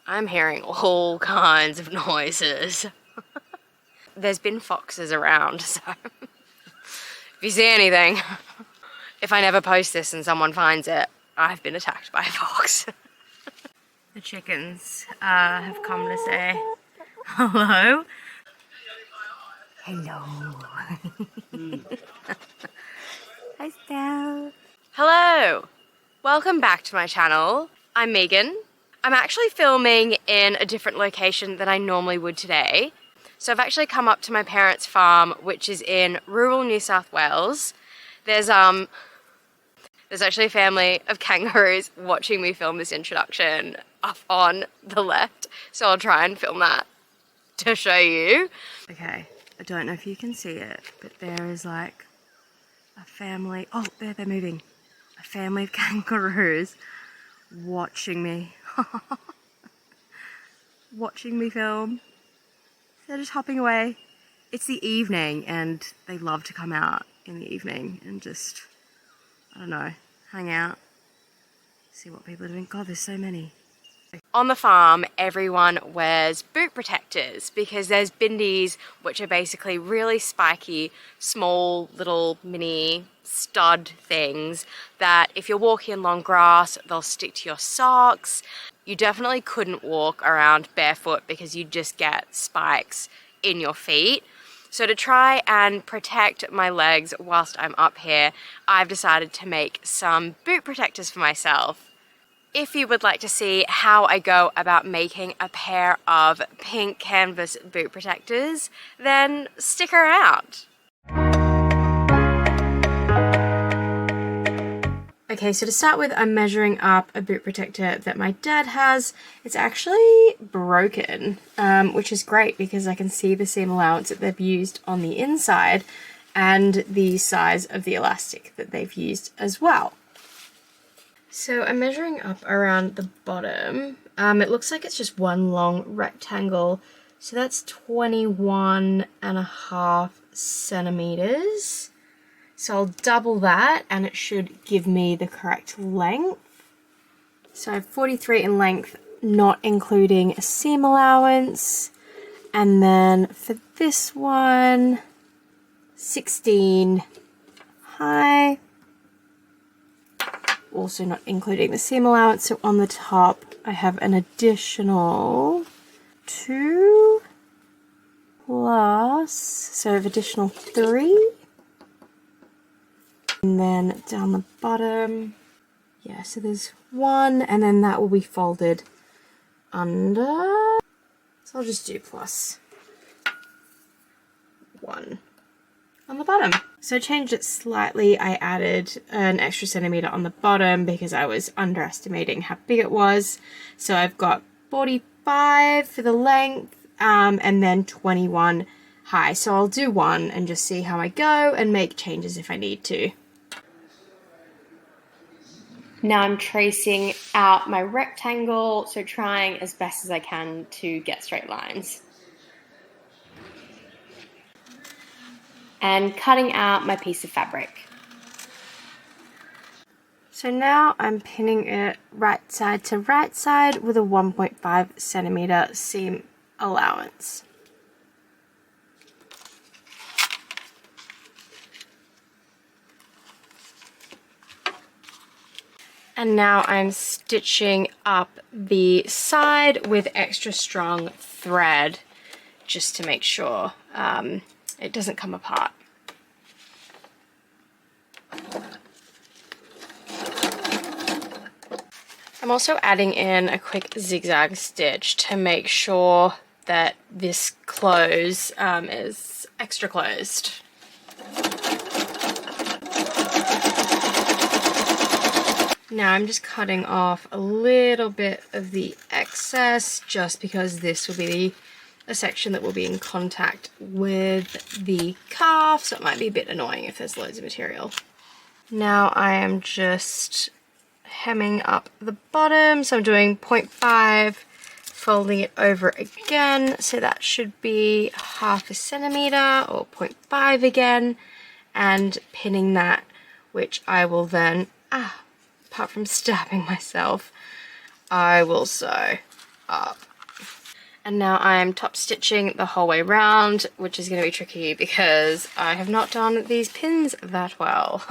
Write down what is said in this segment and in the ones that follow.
I'm hearing all kinds of noises. There's been foxes around, so if you see anything, if I never post this and someone finds it, I've been attacked by a fox. The chickens have come to say hello. Hello. Hi, Stella. Hello. Welcome back to my channel. I'm Megan. I'm actually filming in a different location than I normally would today. So I've actually come up to my parents' farm, which is in rural New South Wales. There's actually a family of kangaroos watching me film this introduction up on the left. So I'll try and film that to show you. Okay, I don't know if you can see it, but there is like a family. Oh, there they're moving. A family of kangaroos watching me. Watching me film. They're just hopping away. It's the evening and they love to come out in the evening and just, I don't know, hang out, see what people are doing. God, there's so many. On the farm, everyone wears boot protectors because there's bindis, which are basically really spiky, small little mini stud things that if you're walking in long grass, they'll stick to your socks. You definitely couldn't walk around barefoot because you'd just get spikes in your feet. So to try and protect my legs whilst I'm up here, I've decided to make some boot protectors for myself. If you would like to see how I go about making a pair of pink canvas boot protectors, then stick around. Okay, so to start with, I'm measuring up a boot protector that my dad has. It's actually broken, which is great because I can see the seam allowance that they've used on the inside and the size of the elastic that they've used as well. So I'm measuring up around the bottom. It looks like it's just one long rectangle. So that's 21.5 centimeters. So I'll double that and it should give me the correct length. So I have 43 in length, not including a seam allowance. And then for this one, 16 high. Also not including the seam allowance. So on the top, I have an additional 2 plus, so I have additional 3. And then down the bottom, yeah, so there's 1, and then that will be folded under. So I'll just do plus 1 on the bottom. So I changed it slightly. I added an extra centimeter on the bottom because I was underestimating how big it was. So I've got 45 for the length, and then 21 high. So I'll do 1 and just see how I go and make changes if I need to. Now I'm tracing out my rectangle, so trying as best as I can to get straight lines. And cutting out my piece of fabric. So now I'm pinning it right side to right side with a 1.5 centimeter seam allowance. And now I'm stitching up the side with extra strong thread just to make sure it doesn't come apart. I'm also adding in a quick zigzag stitch to make sure that this close is extra closed. Now I'm just cutting off a little bit of the excess just because this will be a section that will be in contact with the calf, so it might be a bit annoying if there's loads of material. Now I am just hemming up the bottom, so I'm doing 0.5, folding it over again, so that should be 0.5 centimeter or 0.5 again, and pinning that, which I will then, apart from stabbing myself, I will sew up. And now I'm top stitching the whole way round, which is going to be tricky because I have not done these pins that well.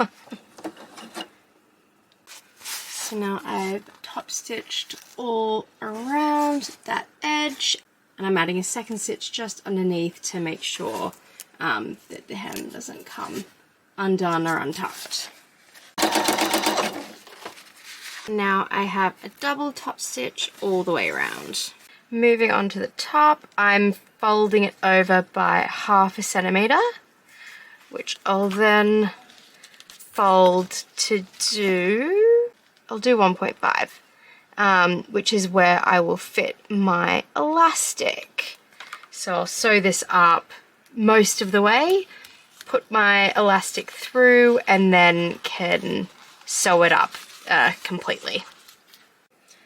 So now I've top stitched all around that edge, and I'm adding a second stitch just underneath to make sure that the hem doesn't come undone or untucked. Now I have a double top stitch all the way around. Moving on to the top, I'm folding it over by 1/2 centimeter, which I'll then fold to do, I'll do 1.5, which is where I will fit my elastic. So I'll sew this up most of the way, put my elastic through, and then can sew it up completely.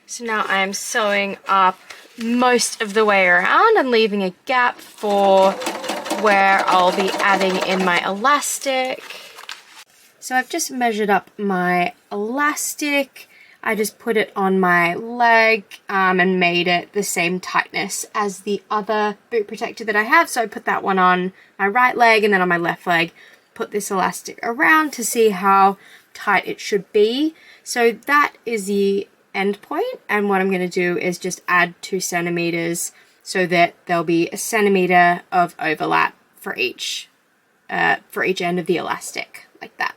So now I am sewing up most of the way around and leaving a gap for where I'll be adding in my elastic. So I've just measured up my elastic. I just put it on my leg and made it the same tightness as the other boot protector that I have. So I put that one on my right leg, and then on my left leg put this elastic around to see how tight it should be. So that is the end point, and what I'm going to do is just add 2 centimeters so that there'll be 1 centimeter of overlap for each end of the elastic, like that.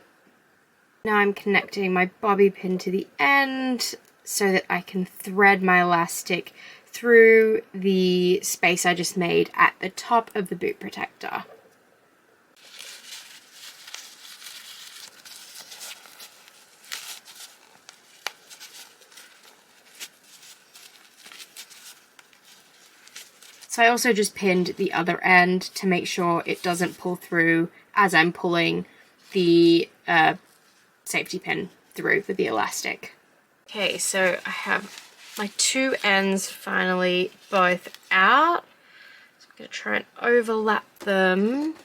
Now I'm connecting my bobby pin to the end so that I can thread my elastic through the space I just made at the top of the boot protector. So I also just pinned the other end to make sure it doesn't pull through as I'm pulling the safety pin through with the elastic. Okay, so I have my 2 ends finally both out. So I'm going to try and overlap them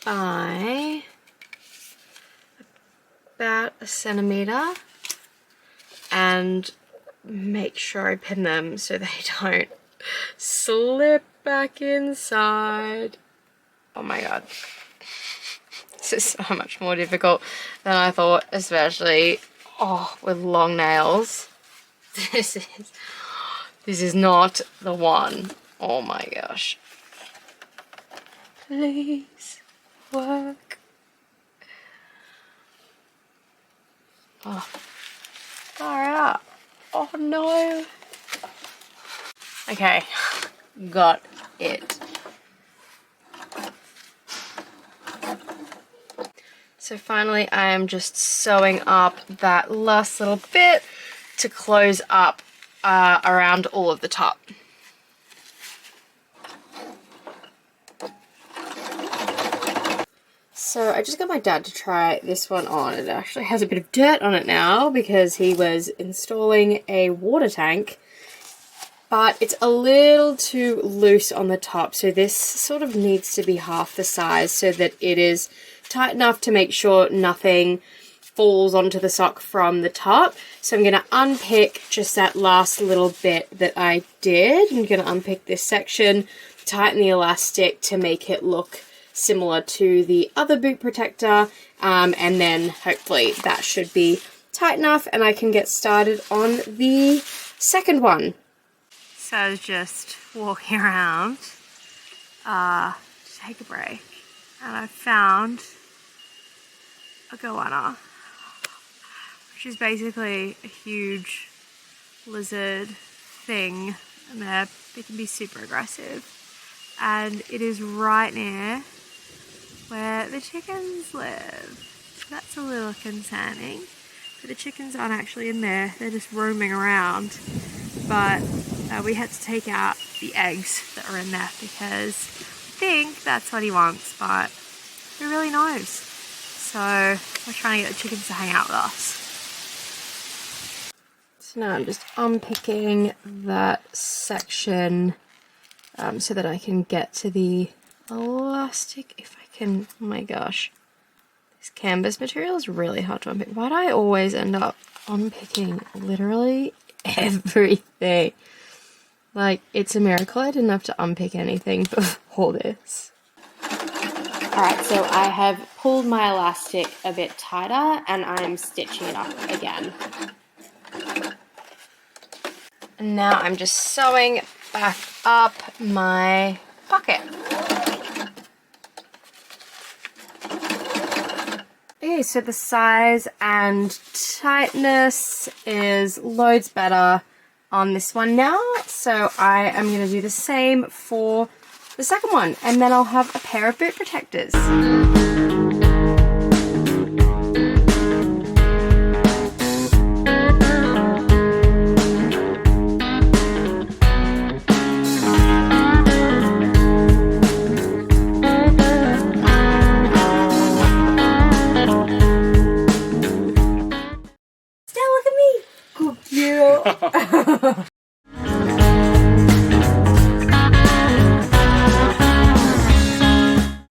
by about 1 centimeter and make sure I pin them so they don't slip back inside. Oh my god. This is so much more difficult than I thought, especially with long nails. This is not the one. Oh my gosh. Please work. Oh, fire up. Oh no. Okay, got it. So finally I am just sewing up that last little bit to close up around all of the top. So I just got my dad to try this one on. It actually has a bit of dirt on it now because he was installing a water tank, but it's a little too loose on the top, so this sort of needs to be half the size so that it is tight enough to make sure nothing falls onto the sock from the top. So I'm going to unpick just that last little bit that I did. I'm going to unpick this section, tighten the elastic to make it look similar to the other boot protector, and then hopefully that should be tight enough and I can get started on the second one. So I was just walking around to take a break, and I found a goanna, which is basically a huge lizard thing, and they can be super aggressive, and it is right near where the chickens live. So that's a little concerning, but the chickens aren't actually in there, they're just roaming around. But we had to take out the eggs that are in there because I think that's what he wants, but who really knows? So we're trying to get the chickens to hang out with us. So now I'm just unpicking that section so that I can get to the elastic, if I can. Oh my gosh, this canvas material is really hard to unpick. Why do I always end up unpicking literally everything? Like, it's a miracle I didn't have to unpick anything before this. Alright, so I have pulled my elastic a bit tighter and I'm stitching it up again. And now I'm just sewing back up my pocket. Okay, so the size and tightness is loads better on this one now. So I am going to do the same for the second one, and then I'll have a pair of boot protectors.